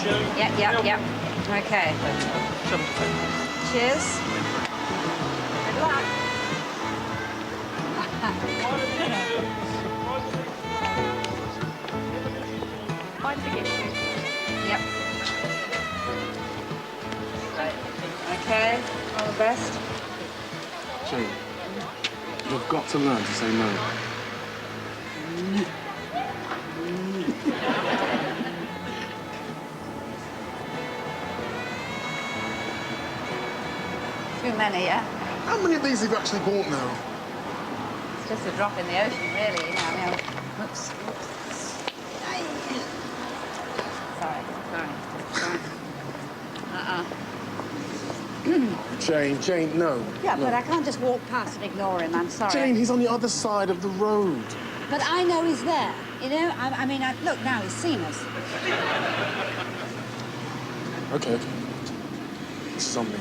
Yep. Okay. Cheers. Good luck. Mind forgive you. Yep. Okay, all the best. Jane, you've got to learn to say no. Too many, yeah? How many of these have you actually bought now? It's just a drop in the ocean, really. You know, I mean, whoops. Aye. Sorry. Jane, no. Yeah, no. but I can't just walk past and ignore him. I'm sorry. Jane, he's on the other side of the road. But I know he's there. You know, I mean, look, now he's seen us. Okay. This is on me.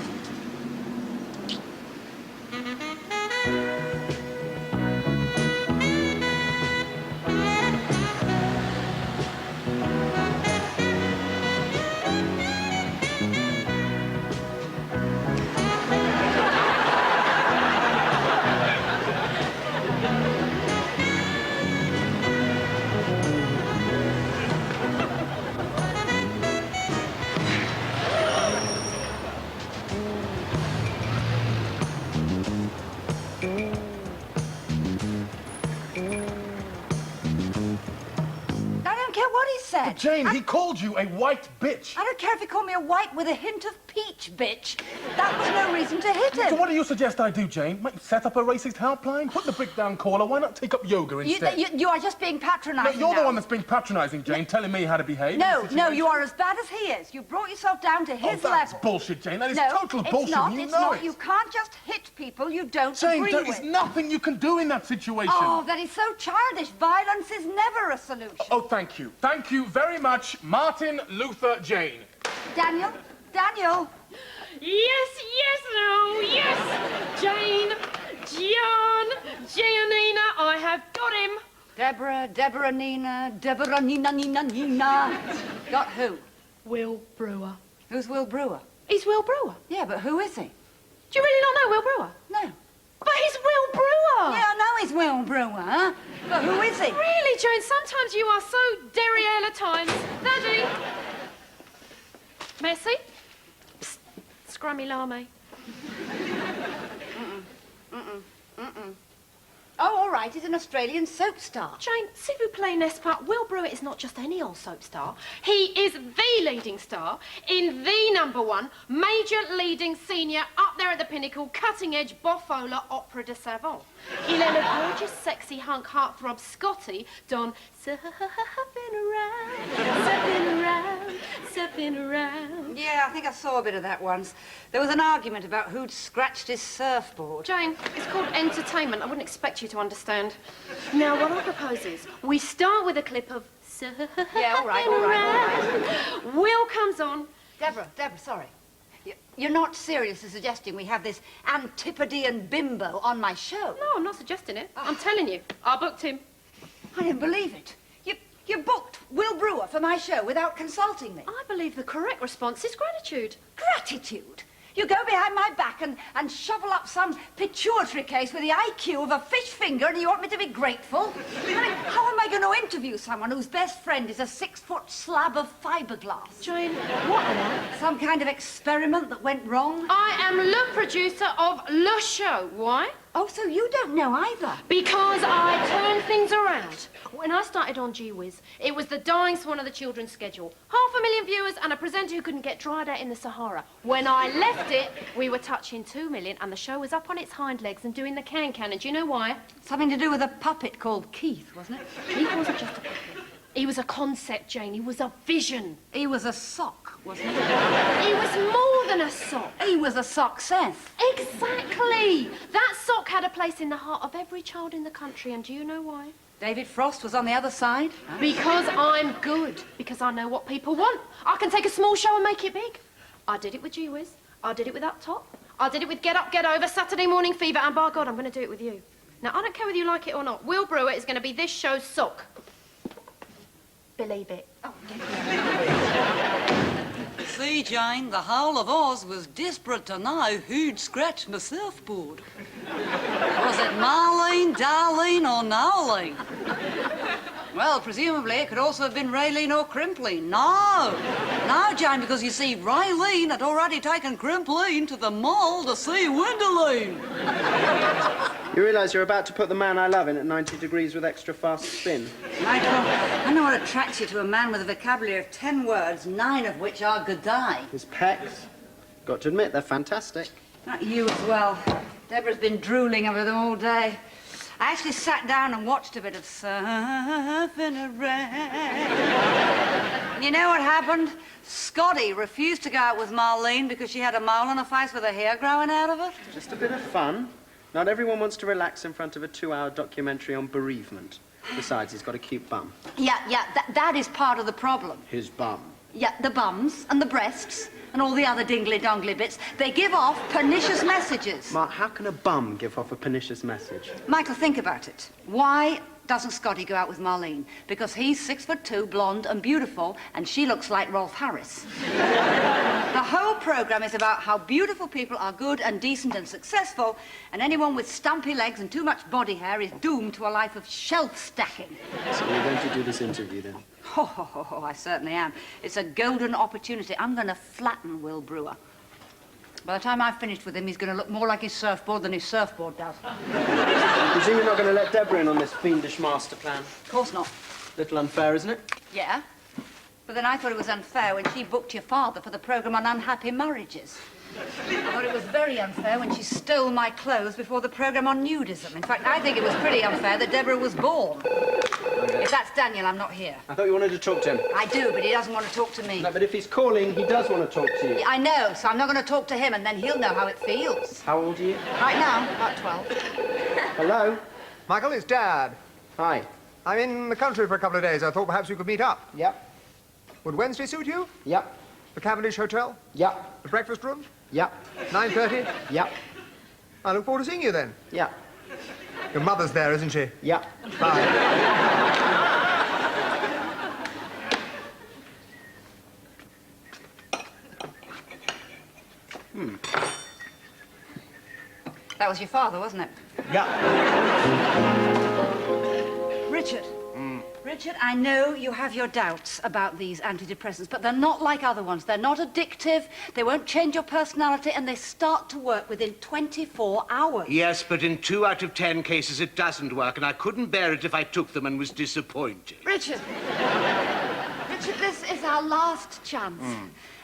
Said. Jane, he called you a white bitch. I don't care if he called me a white with a hint of peach bitch. That was no reason to hit him. So what do you suggest I do, Jane? Might set up a racist helpline? Put the brick down caller. Why not take up yoga instead? You are just being patronising. No, you're the one that's being patronising, Jane, telling me how to behave. No, you are as bad as he is. You brought yourself down to his that's level. bullshit, Jane. That is total bullshit. It's not. You can't just hit people you don't agree Jane, with. there is nothing you can do in that situation. Oh, that is so childish. Violence is never a solution. Oh, thank you. Thank you very much, Martin Luther Jane. Daniel? Yes, no, yes. Jane, John, Giannina, I have got him. Deborah, Nina. Got who? Will Brewer. Who's Will Brewer? He's Will Brewer. Yeah, but who is he? Do you really not know Will Brewer? No. But he's Will Brewer. Yeah, I know he's Will Brewer, huh? But who is he? Really, Jane, sometimes you are so derrière at times. Daddy. Messi? Psst, scrummy lame. Oh, all right, he's an Australian soap star. Jane, s'il vous plaît, n'est-ce pas? Will Brewer is not just any old soap star. He is the leading star in the #1 major leading senior up there at the pinnacle, cutting-edge Boffola opera de savant. Il est le gorgeous, sexy hunk heartthrob Scotty Don surfing around. Yeah, I think I saw a bit of that once. There was an argument about who'd scratched his surfboard. Jane, it's called entertainment. I wouldn't expect you to understand. Now, what I propose is we start with a clip of Yeah, all right. Will comes on. Deborah, sorry. You're not seriously suggesting we have this Antipodean bimbo on my show? No, I'm not suggesting it. I'm telling you. I booked him. I didn't believe it. You booked Will Brewer for my show without consulting me. I believe the correct response is gratitude. Gratitude? You go behind my back and shovel up some pituitary case with the IQ of a fish finger and you want me to be grateful? I mean, how am I going to interview someone whose best friend is a 6-foot slab of fiberglass? Jane, what am I? Some kind of experiment that went wrong? I am le producer of Le Show. Why? Oh, so you don't know either? Because I turn things around. When I started on Gee Whiz, it was the dying swan of the children's schedule. 500,000 viewers and a presenter who couldn't get dried out in the Sahara. When I left it, we were touching 2 million and the show was up on its hind legs and doing the can-can. And do you know why? Something to do with a puppet called Keith, wasn't it? Keith wasn't just a puppet. He was a concept, Jane. He was a vision. He was a sock, wasn't he? He was more than a sock. He was a success. Exactly. That sock had a place in the heart of every child in the country. And do you know why? David Frost was on the other side? Because I'm good. Because I know what people want. I can take a small show and make it big. I did it with Gee Whiz. I did it with Up Top. I did it with Get Up, Get Over, Saturday Morning Fever, and by God, I'm going to do it with you. Now, I don't care whether you like it or not. Will Brewer is going to be this show's sock. Believe it. Oh, see, Jane, the whole of Oz was desperate to know who'd scratched my surfboard. Was it Marlene, Darlene or Noeline? Well, presumably it could also have been Raylene or Crimpline. No, Jane, because you see, Raylene had already taken Crimpline to the mall to see Wenderline. You realise you're about to put the man I love in at 90 degrees with extra fast spin? Michael, I know what attracts you to a man with a vocabulary of 10 words, 9 of which are good day. His pecs. Got to admit, they're fantastic. Not you as well. Deborah's been drooling over them all day. I actually sat down and watched a bit of Surf in a Rain. You know what happened? Scotty refused to go out with Marlene because she had a mole on her face with her hair growing out of it. Just a bit of fun. Not everyone wants to relax in front of a 2-hour documentary on bereavement. Besides, he's got a cute bum. Yeah, that is part of the problem. His bum. Yeah, the bums and the breasts and all the other dingly-dongly bits, they give off pernicious messages. Mark, how can a bum give off a pernicious message? Michael, think about it. Why doesn't Scotty go out with Marlene? Because he's 6'2", blonde and beautiful, and she looks like Rolf Harris. The whole programme is about how beautiful people are good and decent and successful, and anyone with stumpy legs and too much body hair is doomed to a life of shelf stacking. So you're going to do this interview, then? Oh, I certainly am. It's a golden opportunity. I'm going to flatten Will Brewer. By the time I've finished with him, he's going to look more like his surfboard than his surfboard does. Presume you're not going to let Deborah in on this fiendish master plan? Of course not. Little unfair, isn't it? Yeah. But then I thought it was unfair when she booked your father for the programme on unhappy marriages. I thought it was very unfair when she stole my clothes before the programme on nudism. In fact, I think it was pretty unfair that Deborah was born. If that's Daniel, I'm not here. I thought you wanted to talk to him. I do, but he doesn't want to talk to me. No, but if he's calling, he does want to talk to you. Yeah, I know, so I'm not going to talk to him, and then he'll know how it feels. How old are you? Right now, about 12. Hello? Michael, it's Dad. Hi. I'm in the country for a couple of days. I thought perhaps we could meet up. Yep. Would Wednesday suit you? Yep. The Cavendish Hotel? Yep. The breakfast room? Yep. 9:30? Yep. I look forward to seeing you then. Yep. Your mother's there, isn't she? Yep. Bye. That was your father, wasn't it? Yep. Richard. Richard, I know you have your doubts about these antidepressants, but they're not like other ones. They're not addictive, they won't change your personality, and they start to work within 24 hours. Yes, but in 2 out of 10 cases it doesn't work, and I couldn't bear it if I took them and was disappointed. Richard. Richard, this is our last chance.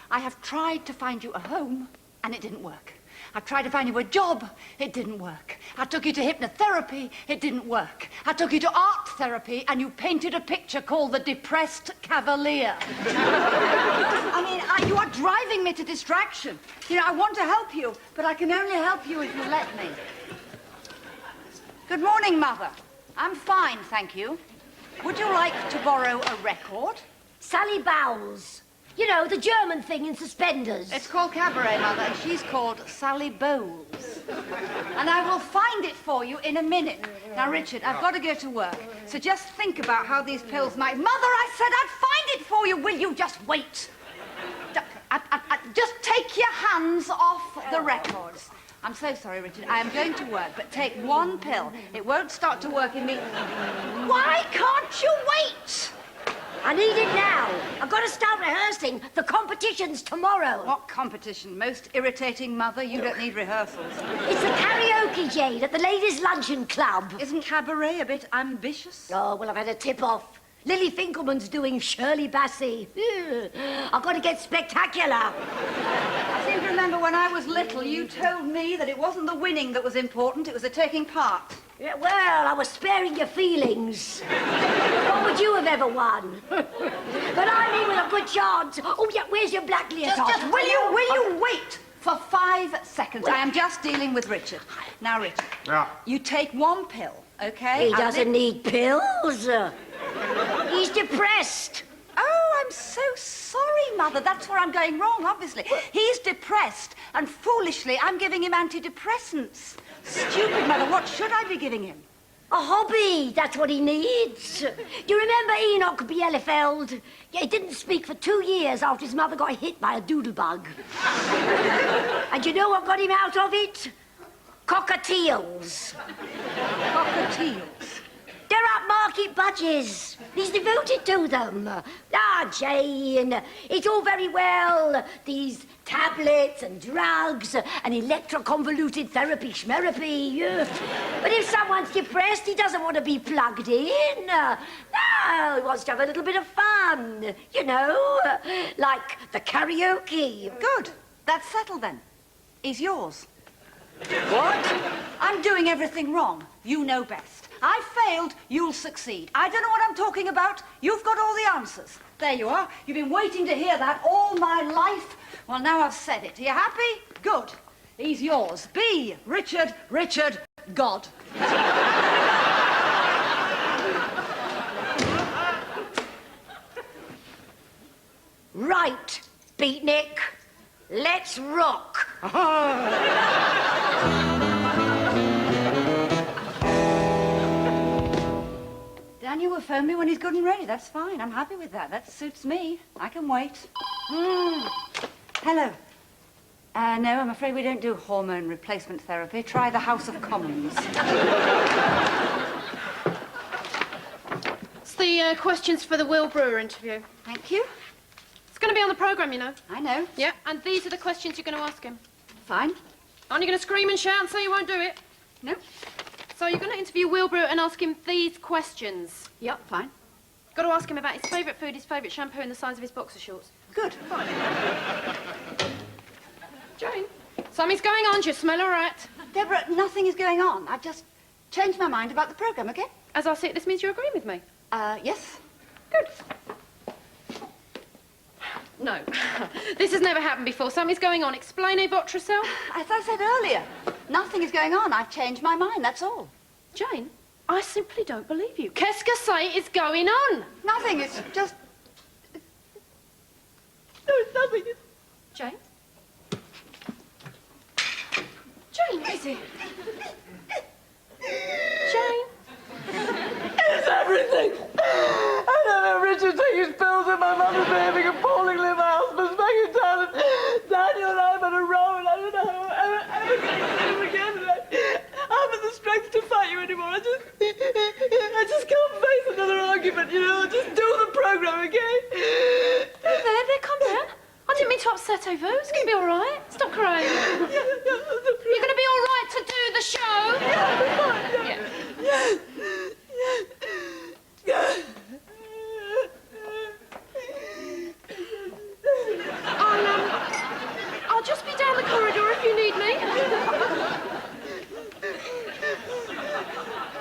I have tried to find you a home, and it didn't work. I tried to find you a job, it didn't work. I took you to hypnotherapy, it didn't work. I took you to art therapy, and you painted a picture called The Depressed Cavalier. I mean, you are driving me to distraction. You know, I want to help you, but I can only help you if you let me. Good morning, Mother. I'm fine, thank you. Would you like to borrow a record? Sally Bowles. You know, the German thing in suspenders. It's called Cabaret, Mother, and she's called Sally Bowles. And I will find it for you in a minute. Now, Richard, I've got to go to work, so just think about how these pills might... Mother, I said I'd find it for you. Will you just wait? Just take your hands off the records. I'm so sorry, Richard. I am going to work, but take one pill. It won't start to work immediately. Why can't you wait? I need it now. I've got to start rehearsing. The competition's tomorrow. What competition? Most irritating mother. You don't need rehearsals. It's the karaoke, Jade, at the Ladies' Luncheon Club. Isn't Cabaret a bit ambitious? Oh, well, I've had a tip-off. Lily Finkelman's doing Shirley Bassey. I've got to get spectacular. I seem to remember when I was little, you told me that it wasn't the winning that was important, it was the taking part. Yeah, well, I was sparing your feelings. What would you have ever won? But I'm in with a good chance. Oh, yeah, where's your black leotard? Just will you wait for 5 seconds? I am just dealing with Richard. Now, Richard, you take one pill, okay? He doesn't need pills. He's depressed. Oh, I'm so sorry, Mother. That's where I'm going wrong, obviously. He's depressed, and foolishly, I'm giving him antidepressants. Stupid, Mother. What should I be giving him? A hobby, that's what he needs. Do you remember Enoch Bielefeld? Yeah, he didn't speak for 2 years after his mother got hit by a doodlebug. And you know what got him out of it? Cockatiels. Cockatiels. They're upmarket budgies. He's devoted to them. Ah, Jane, it's all very well, these tablets and drugs and electroconvoluted therapy schmerapy. But if someone's depressed, he doesn't want to be plugged in. No, he wants to have a little bit of fun, you know, like the karaoke. Good. That's settled then. He's yours. What? I'm doing everything wrong. You know best. I failed, you'll succeed. I don't know what I'm talking about. You've got all the answers. There you are. You've been waiting to hear that all my life. Well, now I've said it. Are you happy? Good. He's yours. B. Richard, God. Right, Beatnik. Let's rock. Daniel will phone me when he's good and ready. That's fine. I'm happy with that. That suits me. I can wait. Hello. No, I'm afraid we don't do hormone replacement therapy. Try the House of Commons. It's the questions for the Will Brewer interview. Thank you. It's going to be on the programme, you know. I know. Yeah, and these are the questions you're going to ask him. Fine. Aren't you going to scream and shout and say you won't do it? No. So you're going to interview Will Brewer and ask him these questions. Yep, fine. Got to ask him about his favourite food, his favourite shampoo and the size of his boxer shorts. Good. Fine. Jane, something's going on. Do you smell all right? Deborah, nothing is going on. I've just changed my mind about the programme, okay? As I see it, this means you're agreeing with me. Yes. Good. No, this has never happened before. Something's going on. Explain votre self. As I said earlier, nothing is going on. I've changed my mind, that's all. Jane, I simply don't believe you. Qu'est-ce que c'est is going on? Nothing, it's just... No, it's nothing. Jane? Jane, is it? Jane? It's everything! I know Richard taking pills and my mother's behaving appallingly in my husband's back in town and Daniel and I have had a row and I don't know how I'm ever going to see him again and I haven't the strength to fight you anymore. I just can't face another argument, you know. Just do the programme, okay? There, calm down. I didn't mean to upset over. It's going to be all right. Stop crying. You're going to be all right to do the show? I'll just be down the corridor if you need me.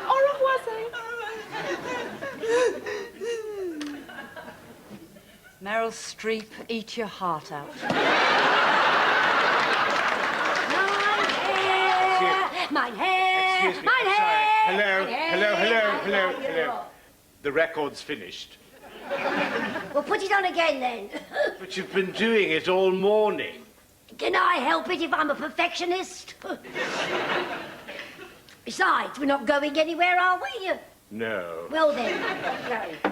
Au revoir, Meryl Streep, eat your heart out. Mine hair, Excuse me, mine I'm hair. Hello. The record's finished. Well, put it on again then. But you've been doing it all morning. Can I help it if I'm a perfectionist? Besides, we're not going anywhere, are we? No. Well then, go.